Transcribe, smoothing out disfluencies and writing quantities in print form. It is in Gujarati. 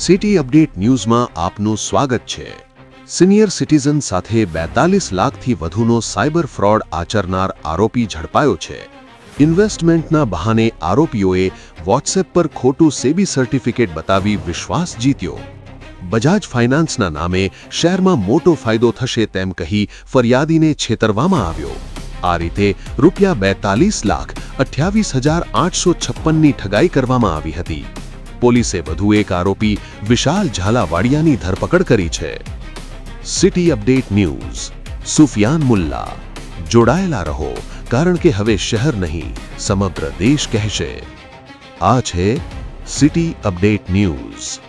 સિટી અપડેટ ન્યૂઝમાં આપનું સ્વાગત છે। સિનિયર સિટીઝન સાથે 42 લાખથી વધુનો સાયબર ફ્રોડ આચરનાર આરોપી ઝડપાયો છે। ઇન્વેસ્ટમેન્ટના બહાને આરોપીઓએ વોટ્સએપ પર ખોટું સેબી સર્ટિફિકેટ બતાવી વિશ્વાસ જીત્યો। બજાજ ફાઇનાન્સના નામે શેરમાં મોટો ફાયદો થશે તેમ કહી ફરિયાદીને છેતરવામાં આવ્યો। આ રીતે ₹28,28,856ની ઠગાઈ કરવામાં આવી હતી। પોલીસે વધુ એક આરોપી વિશાલ ઝાલાવાડિયાની ધરપકડ કરી છે। City update news Sufiyan Mulla. જોડાયેલા રહો, કારણ કે હવે શહેર નહીં સમગ્ર દેશ કહેશે। આ છે સિટી અપડેટ ન્યૂઝ।